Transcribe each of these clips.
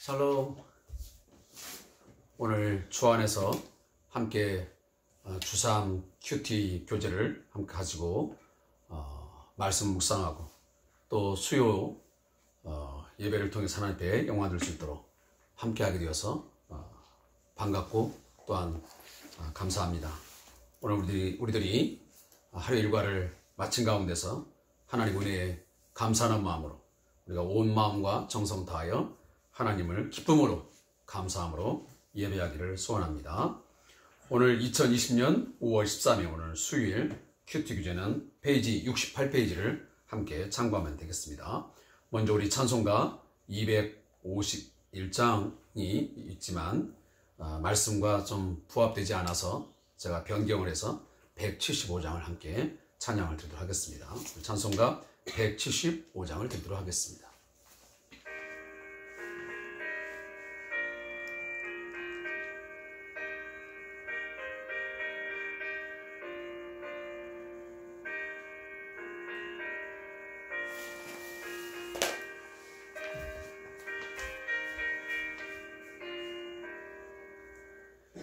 샬롬. 오늘 주 안에서 함께 주삼 큐티 교제를 함께 가지고 말씀 묵상하고 또 수요 예배를 통해 하나님 앞에 영광 될 수 있도록 함께 하게 되어서 반갑고 또한 감사합니다. 오늘 우리들이 하루 일과를 마친 가운데서 하나님 은혜에 감사하는 마음으로 우리가 온 마음과 정성 다하여 하나님을 기쁨으로 감사함으로 예배하기를 소원합니다. 오늘 2020년 5월 13일 오늘 수요일 큐티 교재는 페이지 68페이지를 함께 참고하면 되겠습니다. 먼저 우리 찬송가 251장이 있지만 말씀과 좀 부합되지 않아서 제가 변경을 해서 175장을 함께 찬양을 드리도록 하겠습니다. 찬송가 175장을 드리도록 하겠습니다.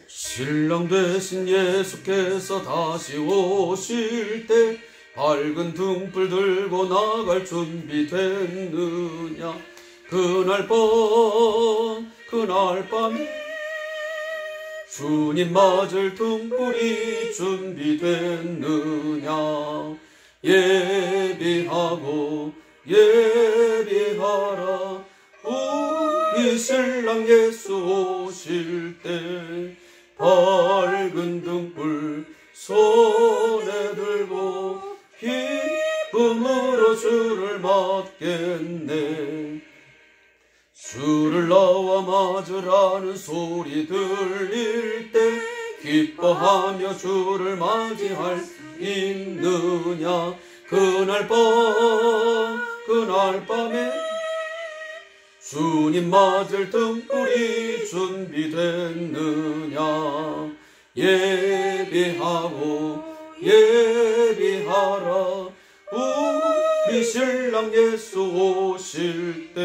신랑 되신 예수께서 다시 오실 때 밝은 등불 들고 나갈 준비 됐느냐. 그날 밤에 주님 맞을 등불이 준비됐느냐. 예비하라 우리 신랑 예수 오실 때 밝은 등불 손에 들고 기쁨으로 주를 맞겠네. 주를 나와 맞으라는 소리 들릴 때 기뻐하며 주를 맞이할 수 있느냐. 그날 밤에 주님 맞을 등불이 준비됐느냐. 예비하라 우리 신랑 예수 오실 때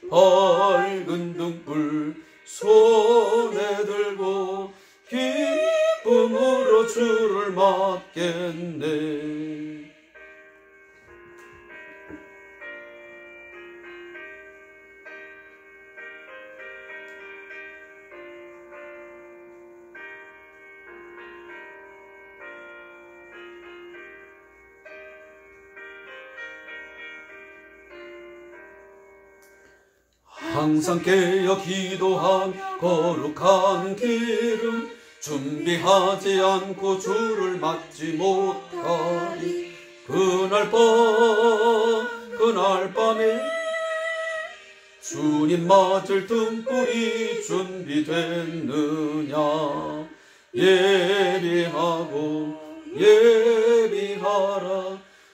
밝은 등불 손에 들고 기쁨으로 주를 맞겠네. 항상 깨어 기도하며 거룩한 길은 준비하지 않고 주를 맞지 못하리. 그날 밤에 주님 맞을 등불이 준비됐느냐. 예비하라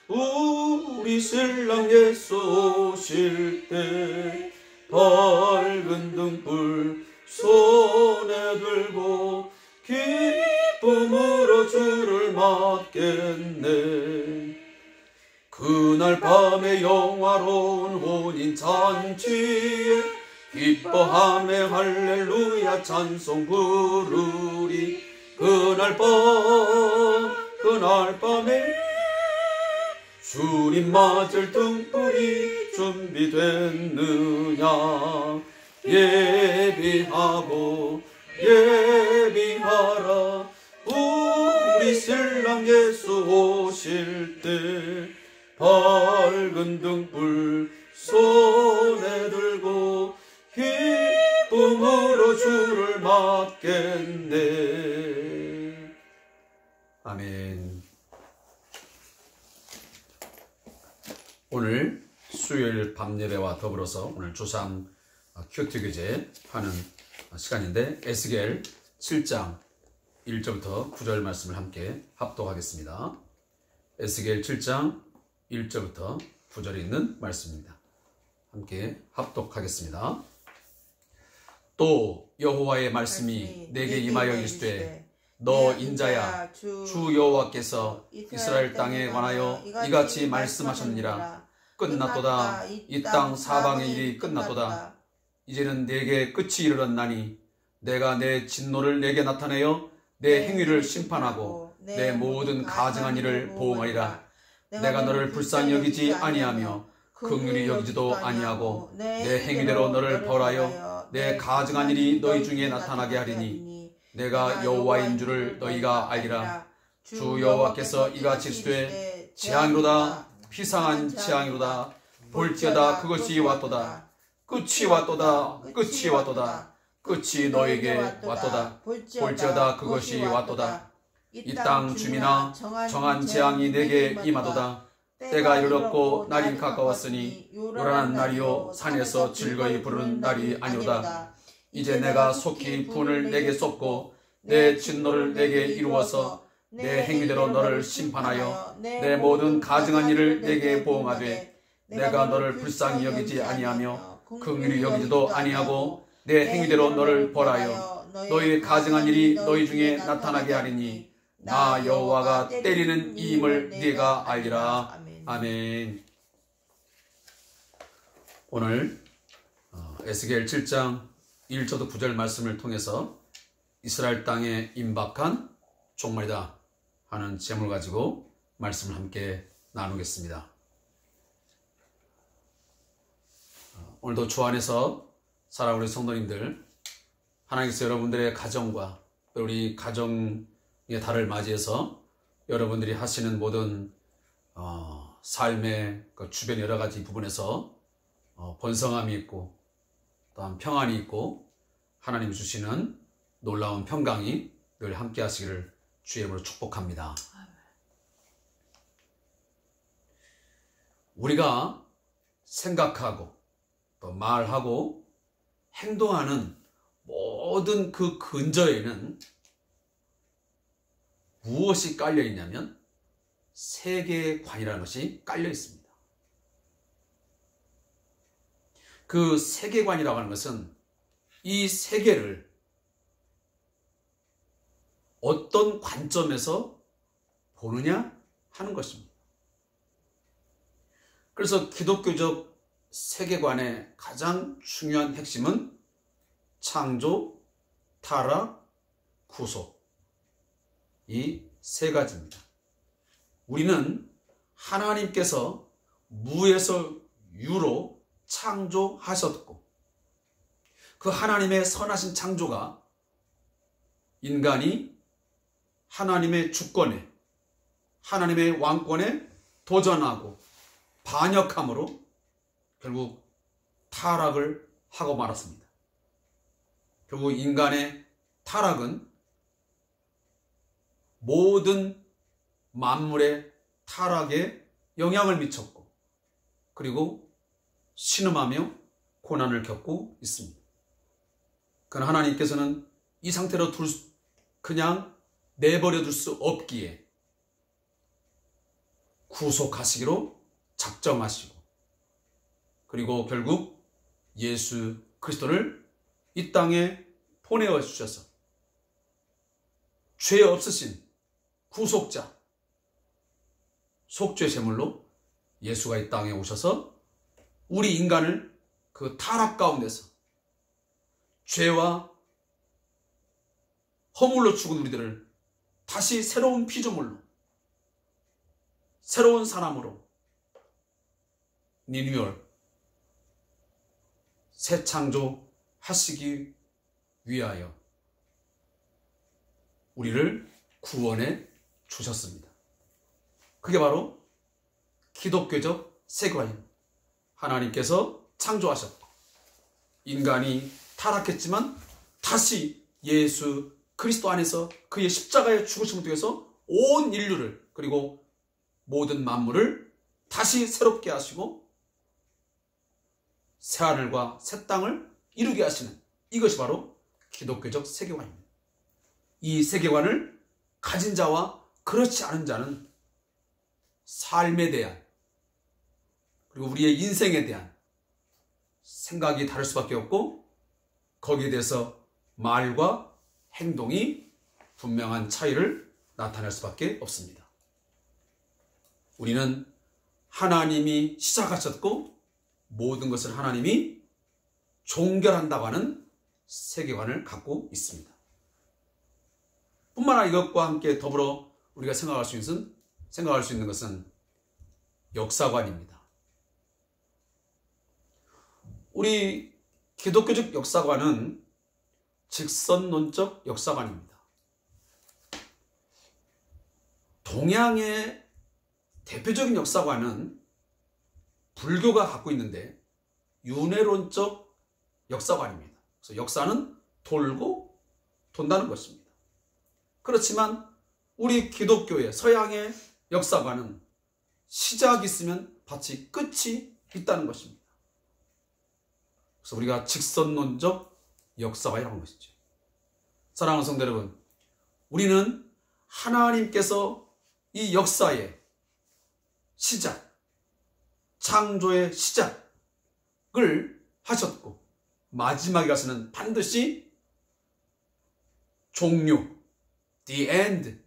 우리 신랑 예수 오실 때 밝은 등불 손에 들고 기쁨으로 주를 맞겠네. 그날 밤에 영화로운 혼인 잔치에 기뻐하며 할렐루야 찬송 부르리. 그날 밤에 주님 맞을 등불이 준비됐느냐. 예비하라 우리 신랑 예수 오실 때 밝은 등불 손에 들고 기쁨으로 주를 맞겠네. 아멘. 오늘 수요일 밤 예배와 더불어서 오늘 주삼 큐티 교제 하는 시간인데 에스겔 7장 1절부터 9절 말씀을 함께 합독하겠습니다. 에스겔 7장 1절부터 9절에 있는 말씀입니다. 함께 합독하겠습니다. 또 여호와의 말씀이 내게 임하여 이르시되 너 인자야 주 여호와께서 이스라엘 땅에 관하여 이같이 말씀하셨느니라. 끝났도다. 이 땅 사방의 일이 끝났도다. 이제는 내게 끝이 이르렀나니 내가 내 진노를 내게 나타내어 내 행위를 심판하고 내 모든 가증한 일을 보응하리라. 내가 너를 불쌍히 여기지 아니하며 긍휼히 여기지도 아니하고 내 행위대로 너를 벌하여 내 가증한 일이 너희 중에 나타나게 하리니 내가 여호와인 줄을 너희가 알리라. 주 여호와께서 이같이 이르시되 재앙이로다 피상한 재앙이로다. 볼지어다 그것이 왔도다. 끝이 왔도다. 끝이 왔도다. 끝이 너에게 왔도다. 볼지어다 그것이 왔도다. 이 땅 주민아 정한 재앙이 내게 임하도다. 때가 이르렀고 날이 가까웠으니 요란한 날이요 산에서 즐거이 부르는 날이 아니오다. 이제 내가 속히 분을 내게 쏟고 내 진노를 내게 이루어서 내 행위대로 너를 심판하여 내 모든 가증한 일을 내게 보응하되 내가 너를 불쌍히 여기지 아니하며 긍휼히 여기지도 아니하고 내 행위대로 너를 벌하여 너희의 가증한 일이 너희 중에 나타나게 하리니 나 여호와가 때리는 이임을 네가 알리라. 아멘. 오늘 에스겔 7장 1절부터 9절 말씀을 통해서 이스라엘 땅에 임박한 종말이다 하는 제목을 가지고 말씀을 함께 나누겠습니다. 오늘도 주 안에서 살아오는 우리 성도님들, 하나님께서 여러분들의 가정과 우리 가정의 달을 맞이해서 여러분들이 하시는 모든 삶의 그 주변 여러 가지 부분에서 번성함이 있고 또한 평안이 있고 하나님 주시는 놀라운 평강이 늘 함께 하시기를 주의 이름으로 축복합니다. 우리가 생각하고 또 말하고 행동하는 모든 그 근저에는 무엇이 깔려 있냐면 세계관이라는 것이 깔려 있습니다. 그 세계관이라고 하는 것은 이 세계를 어떤 관점에서 보느냐 하는 것입니다. 그래서 기독교적 세계관의 가장 중요한 핵심은 창조, 타락, 구속, 이 세 가지입니다. 우리는 하나님께서 무에서 유로 창조하셨고 그 하나님의 선하신 창조가 인간이 하나님의 주권에 하나님의 왕권에 도전하고 반역함으로 결국 타락을 하고 말았습니다. 결국 인간의 타락은 모든 만물의 타락에 영향을 미쳤고 그리고 신음하며 고난을 겪고 있습니다. 그러나 하나님께서는 이 상태로 그냥 내버려 둘 수 없기에 구속하시기로 작정하시고 그리고 결국 예수 그리스도를 이 땅에 보내어 주셔서 죄 없으신 구속자, 속죄 제물로 예수가 이 땅에 오셔서 우리 인간을 그 타락 가운데서 죄와 허물로 죽은 우리들을 다시 새로운 피조물로 새로운 사람으로 리뉴얼 새 창조하시기 위하여 우리를 구원해 주셨습니다. 그게 바로 기독교적 세계관입니다. 하나님께서 창조하셨고 인간이 타락했지만 다시 예수 그리스도 안에서 그의 십자가의 죽으심을 통해서 온 인류를 그리고 모든 만물을 다시 새롭게 하시고 새하늘과 새 땅을 이루게 하시는 이것이 바로 기독교적 세계관입니다. 이 세계관을 가진 자와 그렇지 않은 자는 삶에 대한 그리고 우리의 인생에 대한 생각이 다를 수밖에 없고 거기에 대해서 말과 행동이 분명한 차이를 나타낼 수밖에 없습니다. 우리는 하나님이 시작하셨고 모든 것을 하나님이 종결한다고 하는 세계관을 갖고 있습니다. 뿐만 아니라 이것과 함께 더불어 우리가 생각할 수 있는 것은 역사관입니다. 우리 기독교적 역사관은 직선론적 역사관입니다. 동양의 대표적인 역사관은 불교가 갖고 있는데 윤회론적 역사관입니다. 그래서 역사는 돌고 돈다는 것입니다. 그렇지만 우리 기독교의 서양의 역사관은 시작이 있으면 마치 끝이 있다는 것입니다. 그래서 우리가 직선론적 역사관이라고 하는 것이죠. 사랑하는 성도 여러분, 우리는 하나님께서 이 역사의 시작, 창조의 시작을 하셨고 마지막에 가서는 반드시 종료, the end,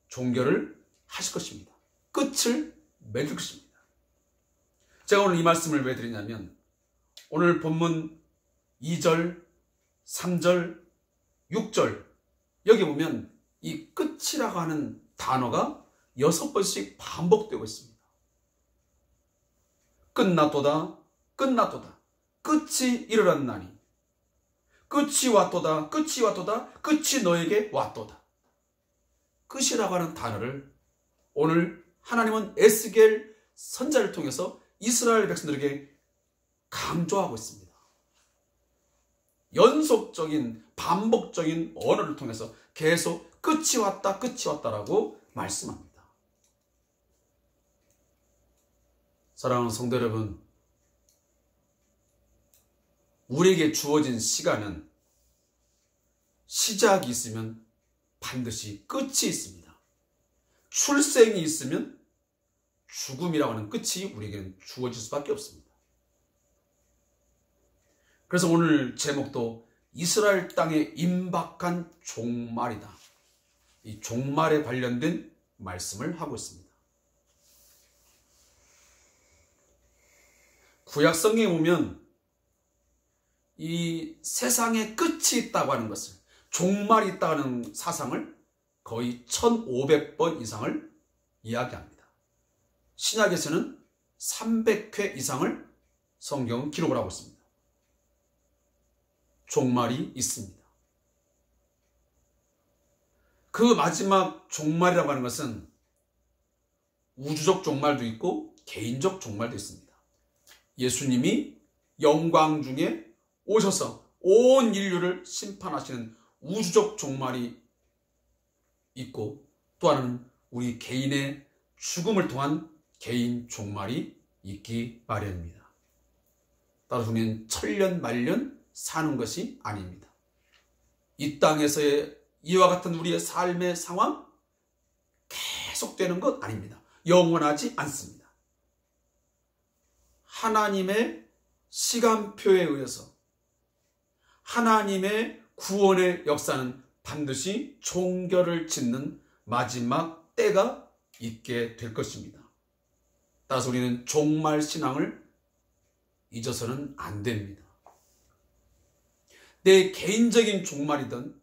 종결을 하실 것입니다. 끝을 맺을 것입니다. 제가 오늘 이 말씀을 왜 드리냐면 오늘 본문 2절, 3절, 6절 여기 보면 이 끝이라고 하는 단어가 6번씩 반복되고 있습니다. 끝났도다, 끝났도다, 끝이 일어났나니, 끝이 왔도다, 끝이 왔도다, 끝이 너에게 왔도다. 끝이라고 하는 단어를 오늘 하나님은 에스겔 선자를 통해서 이스라엘 백성들에게 강조하고 있습니다. 연속적인 반복적인 언어를 통해서 계속 끝이 왔다, 끝이 왔다라고 말씀합니다. 사랑하는 성도 여러분, 우리에게 주어진 시간은 시작이 있으면 반드시 끝이 있습니다. 출생이 있으면 죽음이라고 하는 끝이 우리에게는 주어질 수밖에 없습니다. 그래서 오늘 제목도 이스라엘 땅에 임박한 종말이다. 이 종말에 관련된 말씀을 하고 있습니다. 구약 성경에 보면 이 세상에 끝이 있다고 하는 것을, 종말이 있다는 사상을 거의 1500번 이상을 이야기합니다. 신약에서는 300회 이상을 성경은 기록을 하고 있습니다. 종말이 있습니다. 그 마지막 종말이라고 하는 것은 우주적 종말도 있고 개인적 종말도 있습니다. 예수님이 영광 중에 오셔서 온 인류를 심판하시는 우주적 종말이 있고, 또 하나는 우리 개인의 죽음을 통한 개인 종말이 있기 마련입니다. 따라서 우리는 천년 만년 사는 것이 아닙니다. 이 땅에서의 이와 같은 우리의 삶의 상황 계속되는 것 아닙니다. 영원하지 않습니다. 하나님의 시간표에 의해서 하나님의 구원의 역사는 반드시 종결을 짓는 마지막 때가 있게 될 것입니다. 따라서 우리는 종말 신앙을 잊어서는 안 됩니다. 내 개인적인 종말이든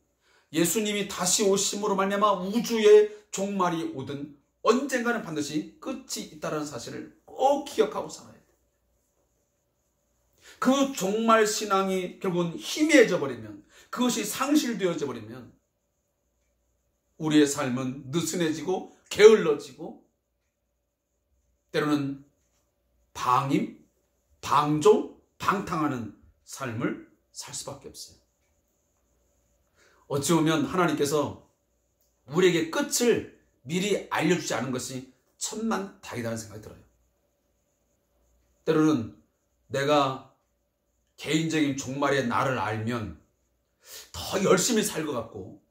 예수님이 다시 오심으로 말미암아 우주의 종말이 오든 언젠가는 반드시 끝이 있다는 사실을 꼭 기억하고 살아야 돼요. 그 종말 신앙이 결국은 희미해져 버리면, 그것이 상실되어져 버리면 우리의 삶은 느슨해지고 게을러지고 때로는 방임, 방종, 방탕하는 삶을 살 수밖에 없어요. 어찌 보면 하나님께서 우리에게 끝을 미리 알려주지 않은 것이 천만다행이라는 생각이 들어요. 때로는 내가 개인적인 종말의 날을 알면 더 열심히 살 것 같고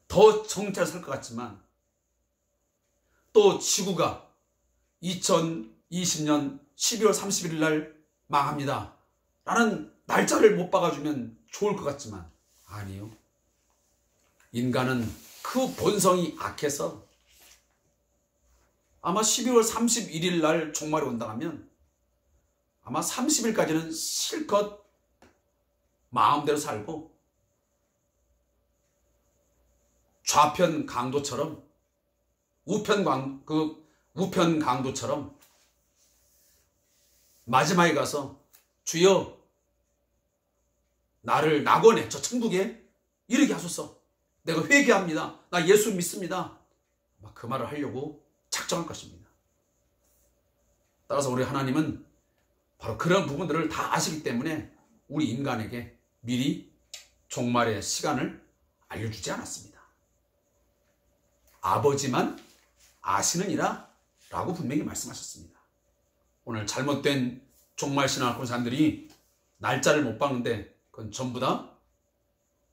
더 정찰 살 것 같지만, 또 지구가 2020년 12월 31일 날 망합니다 라는 날짜를 못 박아주면 좋을 것 같지만 아니요. 인간은 그 본성이 악해서 아마 12월 31일 날 종말이 온다 하면 아마 30일까지는 실컷 마음대로 살고 좌편 강도처럼 우편 강도처럼 마지막에 가서 주여 나를 낙원에 저 천국에 이르게 하소서. 내가 회개합니다. 나 예수 믿습니다. 그 말을 하려고 작정할 것입니다. 따라서 우리 하나님은 바로 그런 부분들을 다 아시기 때문에 우리 인간에게 미리 종말의 시간을 알려주지 않았습니다. 아버지만 아시느니라 라고 분명히 말씀하셨습니다. 오늘 잘못된 종말신앙을 하는 사람들이 날짜를 못 박는데 그건 전부 다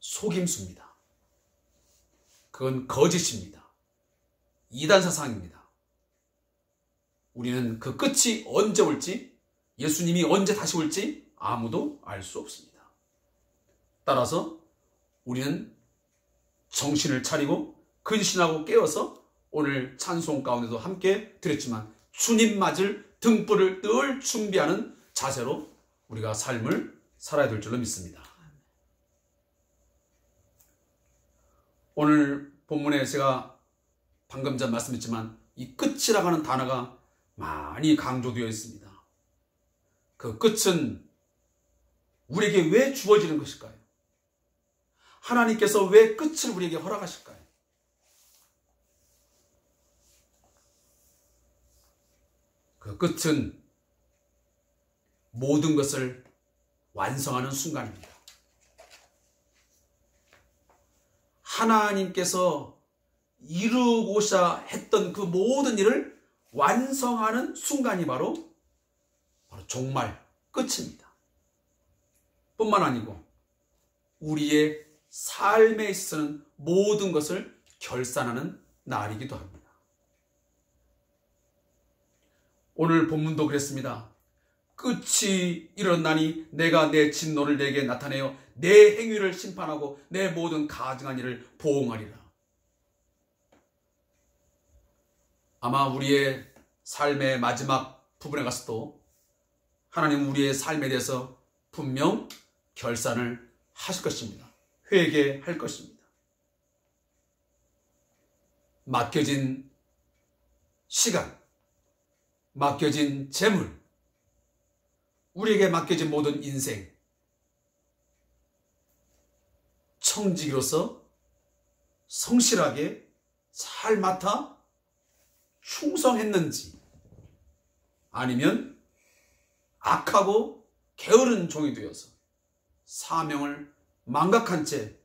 속임수입니다. 그건 거짓입니다. 이단사상입니다. 우리는 그 끝이 언제 올지, 예수님이 언제 다시 올지 아무도 알 수 없습니다. 따라서 우리는 정신을 차리고 근신하고 깨어서 오늘 찬송 가운데도 함께 드렸지만 주님 맞을 등불을 늘 준비하는 자세로 우리가 삶을 살아야 될 줄로 믿습니다. 오늘 본문에 제가 방금 전 말씀했지만 이 끝이라고 하는 단어가 많이 강조되어 있습니다. 그 끝은 우리에게 왜 주어지는 것일까요? 하나님께서 왜 끝을 우리에게 허락하실까요? 그 끝은 모든 것을 완성하는 순간입니다. 하나님께서 이루고자 했던 그 모든 일을 완성하는 순간이 바로 종말, 끝입니다. 뿐만 아니고 우리의 삶에 있어서는 모든 것을 결산하는 날이기도 합니다. 오늘 본문도 그랬습니다. 끝이 일어나니 내가 내 진노를 내게 나타내어 내 행위를 심판하고 내 모든 가증한 일을 보응하리라. 아마 우리의 삶의 마지막 부분에 가서도 하나님 우리의 삶에 대해서 분명 결산을 하실 것입니다. 회개할 것입니다. 맡겨진 시간, 맡겨진 재물, 우리에게 맡겨진 모든 인생, 청지기로서 성실하게 잘 맡아 충성했는지 아니면 악하고 게으른 종이 되어서 사명을 망각한 채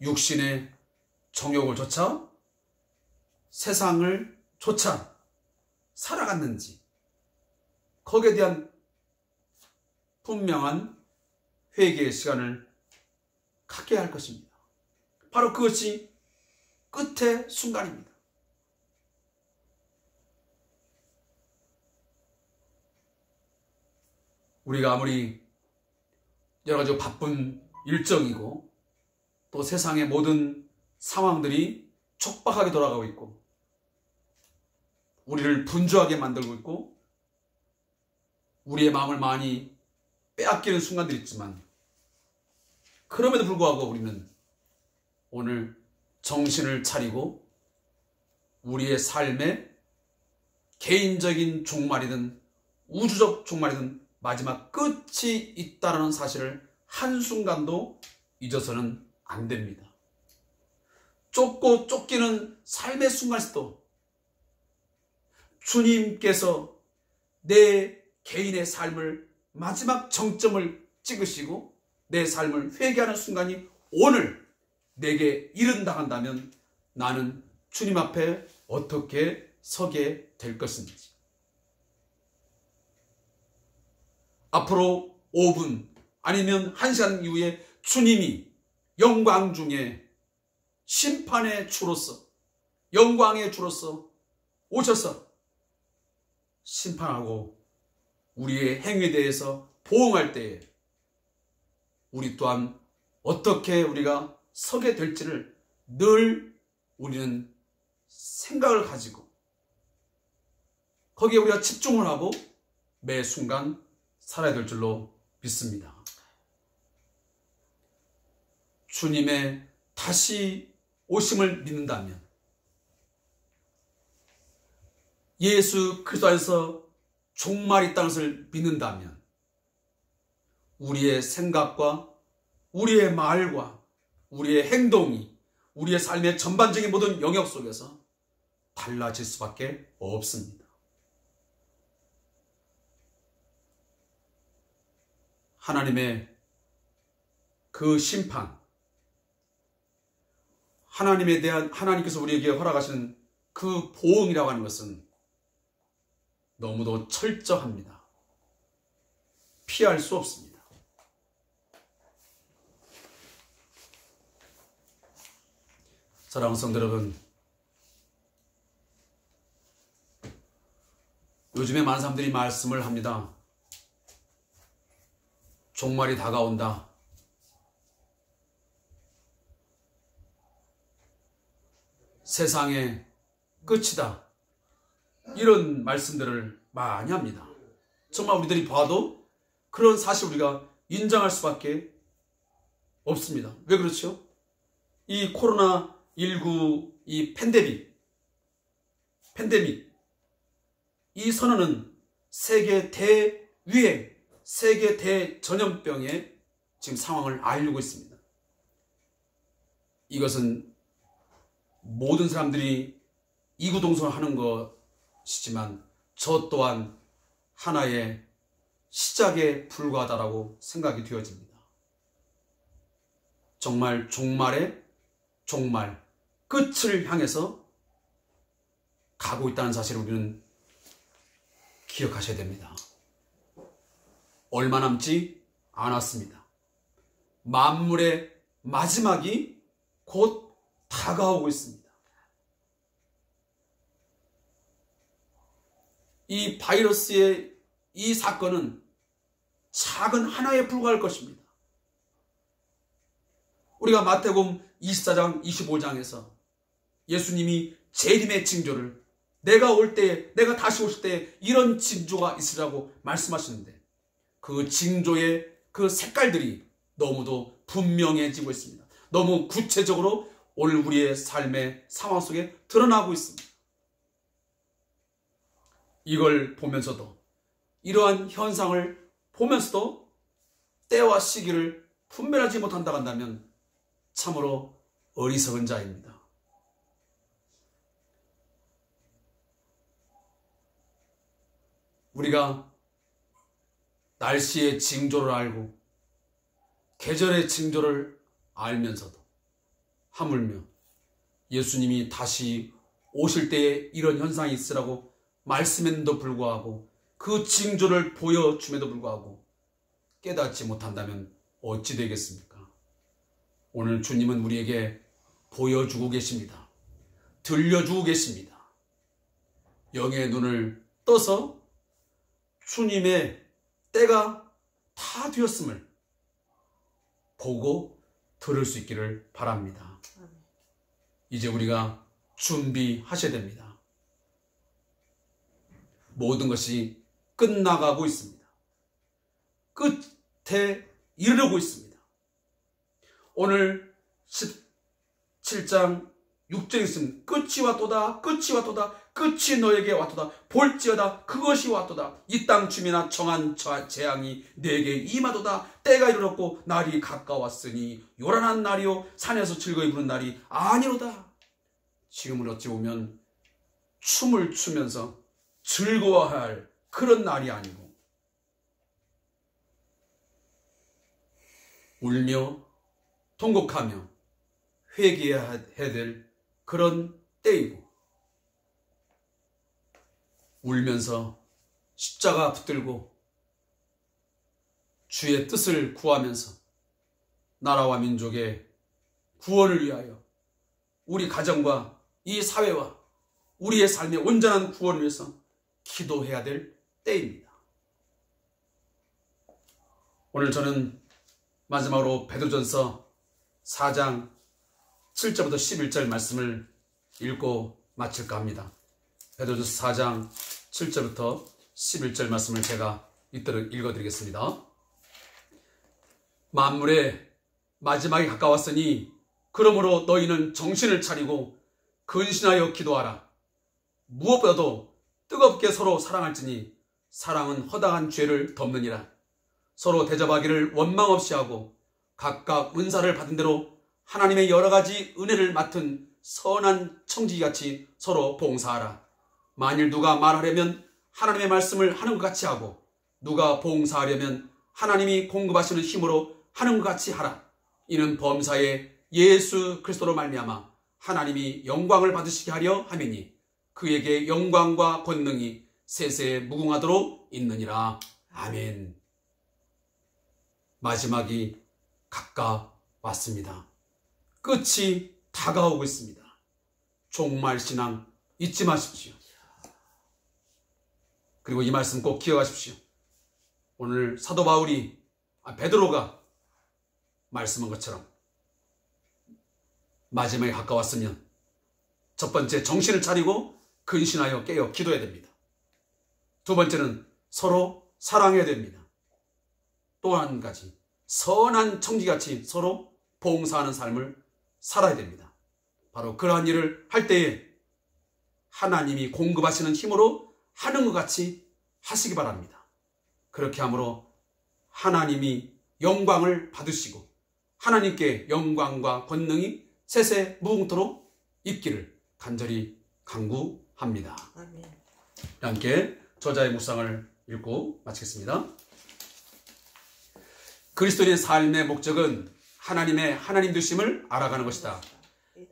육신의 정욕을 좇아 세상을 좇아 살아갔는지 거기에 대한 분명한 회개의 시간을 갖게 할 것입니다. 바로 그것이 끝의 순간입니다. 우리가 아무리 여러 가지 바쁜 일정이고 또 세상의 모든 상황들이 촉박하게 돌아가고 있고 우리를 분주하게 만들고 있고 우리의 마음을 많이 빼앗기는 순간들이 있지만 그럼에도 불구하고 우리는 오늘 정신을 차리고 우리의 삶의 개인적인 종말이든 우주적 종말이든 마지막 끝이 있다는 사실을 한순간도 잊어서는 안 됩니다. 쫓고 쫓기는 삶의 순간에서도 주님께서 내 개인의 삶을 마지막 정점을 찍으시고 내 삶을 회개하는 순간이 오늘 내게 이른다 한다면 나는 주님 앞에 어떻게 서게 될 것인지. 앞으로 5분 아니면 1시간 이후에 주님이 영광 중에 심판의 주로서 영광의 주로서 오셔서 심판하고 우리의 행위에 대해서 보응할 때에 우리 또한 어떻게 우리가 서게 될지를 늘 우리는 생각을 가지고 거기에 우리가 집중을 하고 매 순간 살아야 될 줄로 믿습니다. 주님의 다시 오심을 믿는다면, 예수 그리스도 안에서 종말이 있다는 것을 믿는다면, 우리의 생각과 우리의 말과 우리의 행동이 우리의 삶의 전반적인 모든 영역 속에서 달라질 수밖에 없습니다. 하나님의 그 심판, 하나님에 대한, 하나님께서 우리에게 허락하시는 그 보응이라고 하는 것은 너무도 철저합니다. 피할 수 없습니다. 사랑하는 성도 여러분, 요즘에 많은 사람들이 말씀을 합니다. 종말이 다가온다. 세상의 끝이다. 이런 말씀들을 많이 합니다. 정말 우리들이 봐도 그런 사실 우리가 인정할 수밖에 없습니다. 왜 그렇죠? 이 코로나19 이 팬데믹, 이 선언은 세계 대유행, 세계 대전염병의 지금 상황을 알리고 있습니다. 이것은 모든 사람들이 이구동성하는 것이지만 저 또한 하나의 시작에 불과하다라고 생각이 되어집니다. 정말 종말의 종말, 끝을 향해서 가고 있다는 사실을 우리는 기억하셔야 됩니다. 얼마 남지 않았습니다. 만물의 마지막이 곧 다가오고 있습니다. 이 바이러스의 이 사건은 작은 하나에 불과할 것입니다. 우리가 마태복음 24장 25장에서 예수님이 재림의 징조를 내가 올 때에, 내가 다시 오실 때에 이런 징조가 있으라고 말씀하시는데, 그 징조의 그 색깔들이 너무도 분명해지고 있습니다. 너무 구체적으로 오늘 우리의 삶의 상황 속에 드러나고 있습니다. 이걸 보면서도, 이러한 현상을 보면서도 때와 시기를 분별하지 못한다고 한다면 참으로 어리석은 자입니다. 우리가 날씨의 징조를 알고 계절의 징조를 알면서도 하물며 예수님이 다시 오실 때에 이런 현상이 있으라고 말씀했는데도 불구하고 그 징조를 보여줌에도 불구하고 깨닫지 못한다면 어찌 되겠습니까? 오늘 주님은 우리에게 보여주고 계십니다. 들려주고 계십니다. 영의 눈을 떠서 주님의 때가 다 되었음을 보고 들을 수 있기를 바랍니다. 이제 우리가 준비하셔야 됩니다. 모든 것이 끝나가고 있습니다. 끝에 이르르고 있습니다. 오늘 17장 6절에 있으면 끝이 왔도다, 끝이 왔도다, 끝이 너에게 왔도다, 볼지어다, 그것이 왔도다. 이 땅 주민아 정한 재앙이 내게 임하도다. 때가 이르렀고 날이 가까웠으니 요란한 날이요 산에서 즐거이 부는 날이 아니로다. 지금을 어찌 보면 춤을 추면서 즐거워할 그런 날이 아니고 울며 통곡하며 회개해야 될 그런 때이고, 울면서 십자가 붙들고 주의 뜻을 구하면서 나라와 민족의 구원을 위하여 우리 가정과 이 사회와 우리의 삶의 온전한 구원을 위해서 기도해야 될 때입니다. 오늘 저는 마지막으로 베드로전서 4장 7절부터 11절 말씀을 읽고 마칠까 합니다. 베드로전서 4장 7절부터 11절 말씀을 제가 잇따라 읽어드리겠습니다. 만물의 마지막이 가까웠으니 그러므로 너희는 정신을 차리고 근신하여 기도하라. 무엇보다도 뜨겁게 서로 사랑할지니 사랑은 허다한 죄를 덮느니라. 서로 대접하기를 원망 없이 하고 각각 은사를 받은 대로 하나님의 여러 가지 은혜를 맡은 선한 청지기같이 서로 봉사하라. 만일 누가 말하려면 하나님의 말씀을 하는 것 같이 하고 누가 봉사하려면 하나님이 공급하시는 힘으로 하는 것 같이 하라. 이는 범사에 예수 그리스도로 말미암아 하나님이 영광을 받으시게 하려 함이니 그에게 영광과 권능이 세세에 무궁하도록 있느니라. 아멘. 마지막이 가까웠습니다. 끝이 다가오고 있습니다. 종말신앙 잊지 마십시오. 그리고 이 말씀 꼭 기억하십시오. 오늘 사도 베드로가 말씀한 것처럼 마지막에 가까웠으면 첫 번째 정신을 차리고 근신하여 깨어 기도해야 됩니다. 두 번째는 서로 사랑해야 됩니다. 또 한 가지 선한 청지같이 서로 봉사하는 삶을 살아야 됩니다. 바로 그러한 일을 할 때에 하나님이 공급하시는 힘으로 하는 것 같이 하시기 바랍니다. 그렇게 함으로 하나님이 영광을 받으시고 하나님께 영광과 권능이 세세 무궁토록 있기를 간절히 간구합니다. 아멘. 함께 저자의 묵상을 읽고 마치겠습니다. 그리스도인의 삶의 목적은 하나님의 하나님 되심을 알아가는 것이다.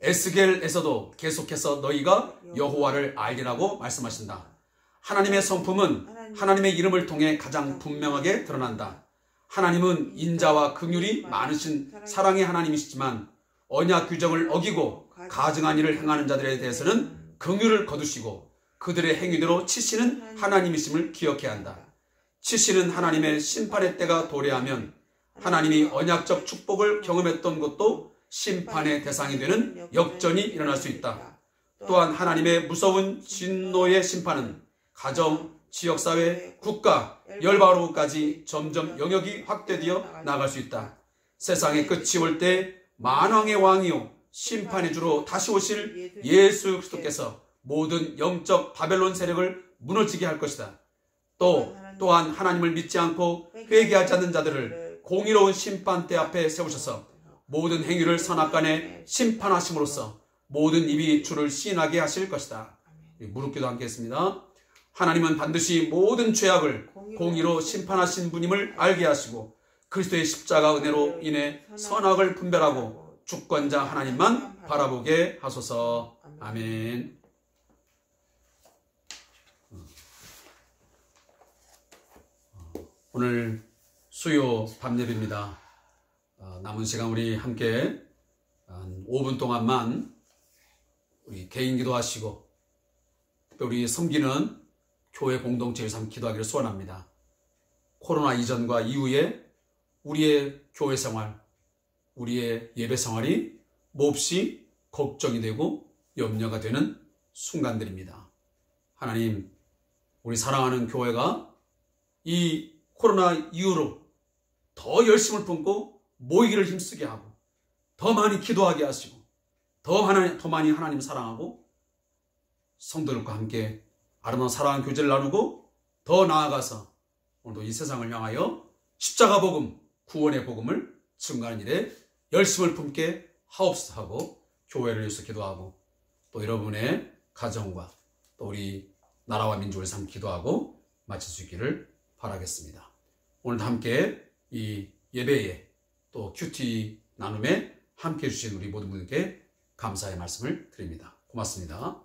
에스겔에서도 계속해서 너희가 여호와를 알리라고 말씀하신다. 하나님의 성품은 하나님의 이름을 통해 가장 분명하게 드러난다. 하나님은 인자와 긍휼이 많으신 사랑의 하나님이시지만 언약 규정을 어기고 가증한 일을 행하는 자들에 대해서는 긍휼을 거두시고 그들의 행위대로 치시는 하나님이심을 기억해야 한다. 치시는 하나님의 심판의 때가 도래하면 하나님이 언약적 축복을 경험했던 것도 심판의 대상이 되는 역전이 일어날 수 있다. 또한 하나님의 무서운 진노의 심판은 가정, 지역사회, 국가, 열방으로까지 점점 영역이 확대되어 나갈 수 있다. 세상의 끝이 올 때 만왕의 왕이요 심판의 주로 다시 오실 예수 그리스도께서 모든 영적 바벨론 세력을 무너지게 할 것이다. 또한 하나님을 믿지 않고 회개하지 않는 자들을 공의로운 심판대 앞에 세우셔서 모든 행위를 선악간에 심판하심으로써 모든 입이 주를 시인하게 하실 것이다. 무릎기도 함께 했습니다. 하나님은 반드시 모든 죄악을 공의로 심판하신 분임을 알게 하시고 그리스도의 십자가 은혜로 인해 선악을 분별하고 주권자 하나님만 바라보게 하소서. 아멘. 오늘 수요 밤예배입니다. 남은 시간 우리 함께 한 5분 동안만 우리 개인 기도하시고 또 우리 섬기는 교회 공동체에서 함께 기도하기를 소원합니다. 코로나 이전과 이후에 우리의 교회 생활, 우리의 예배 생활이 몹시 걱정이 되고 염려가 되는 순간들입니다. 하나님, 우리 사랑하는 교회가 이 코로나 이후로 더 열심을 품고 모이기를 힘쓰게 하고 더 많이 기도하게 하시고 더 많이 하나님 사랑하고 성도들과 함께 아름다운 사랑하는 교제를 나누고 더 나아가서 오늘도 이 세상을 향하여 십자가 복음, 구원의 복음을 증거하는 일에 열심을 품게 하옵소서 하고 교회를 위해서 기도하고 또 여러분의 가정과 또 우리 나라와 민족을 위해서 기도하고 마칠 수 있기를 바라겠습니다. 오늘도 함께 이 예배에 또 큐티 나눔에 함께 해주신 우리 모든 분들께 감사의 말씀을 드립니다. 고맙습니다.